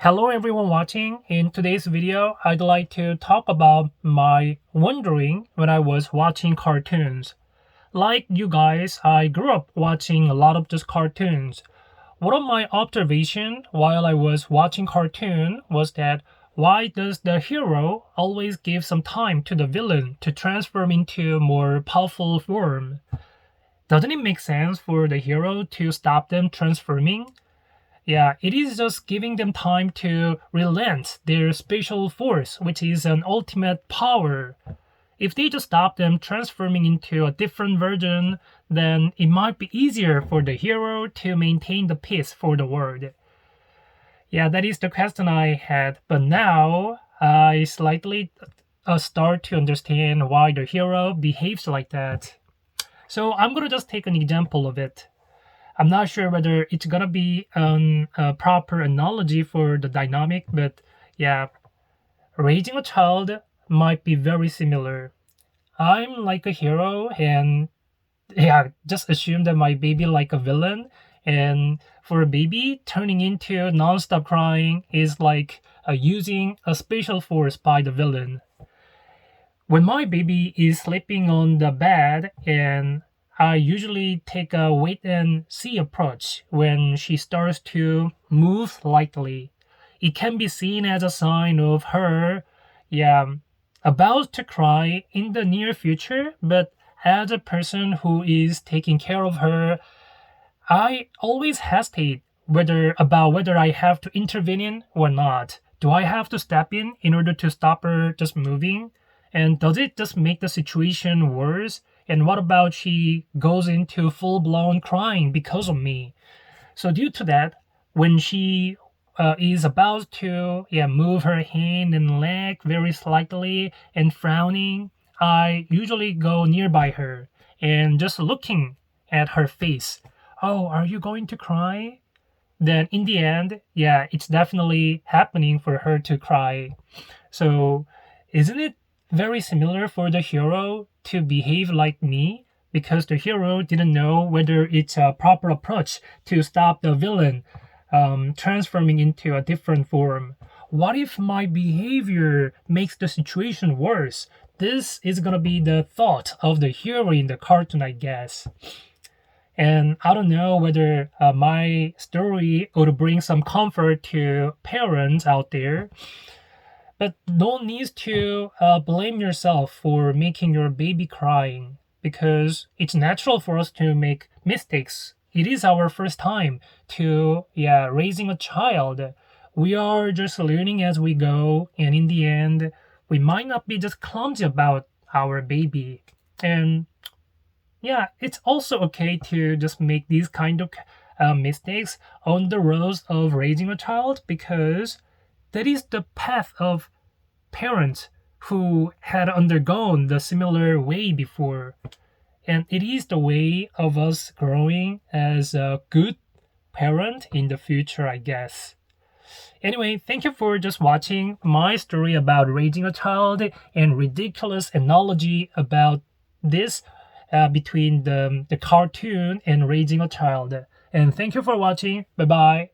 Hello everyone watching. In today's video, I'd like to talk about my wondering when I was watching cartoons. Like you guys, I grew up watching a lot of just cartoons. One of my observation while I was watching cartoon was that why does the hero always give some time to the villain to transform into more powerful form? Doesn't it make sense for the hero to stop them transforming? Yeah, it is just giving them time to relent their special force, which is an ultimate power. If they just stop them transforming into a different version, then it might be easier for the hero to maintain the peace for the world. Yeah, that is the question I had, but now I slightly start to understand why the hero behaves like that. So I'm gonna just take an example of it. I'm not sure whether it's gonna be a proper analogy for the dynamic, but yeah, raising a child might be very similar. I'm like a hero, and yeah, just assume that my baby like a villain, and for a baby, turning into non-stop crying is like using a special force by the villain. When my baby is sleeping on the bed and I usually take a wait and see approach when she starts to move lightly. It can be seen as a sign of her, yeah, about to cry in the near future, but as a person who is taking care of her, I always hesitate whether I have to intervene in or not. Do I have to step in order to stop her just moving? And does it just make the situation worse? And what about she goes into full-blown crying because of me? So due to that, when she is about to move her hand and leg very slightly and frowning, I usually go nearby her and just looking at her face. Oh, are you going to cry? Then in the end, yeah, it's definitely happening for her to cry. So isn't it very similar for the hero to behave like me? Because the hero didn't know whether it's a proper approach to stop the villain transforming into a different form. What if my behavior makes the situation worse? This is gonna be the thought of the hero in the cartoon, I guess. And I don't know whether my story would bring some comfort to parents out there. But no need to blame yourself for making your baby crying, because it's natural for us to make mistakes. It is our first time to raising a child. We are just learning as we go, and in the end, we might not be just clumsy about our baby. And yeah, it's also okay to just make these kind of mistakes on the road of raising a child, because that is the path of parents who had undergone the similar way before. And it is the way of us growing as a good parent in the future, I guess. Anyway, thank you for just watching my story about raising a child and ridiculous analogy about this between the cartoon and raising a child. And thank you for watching. Bye bye.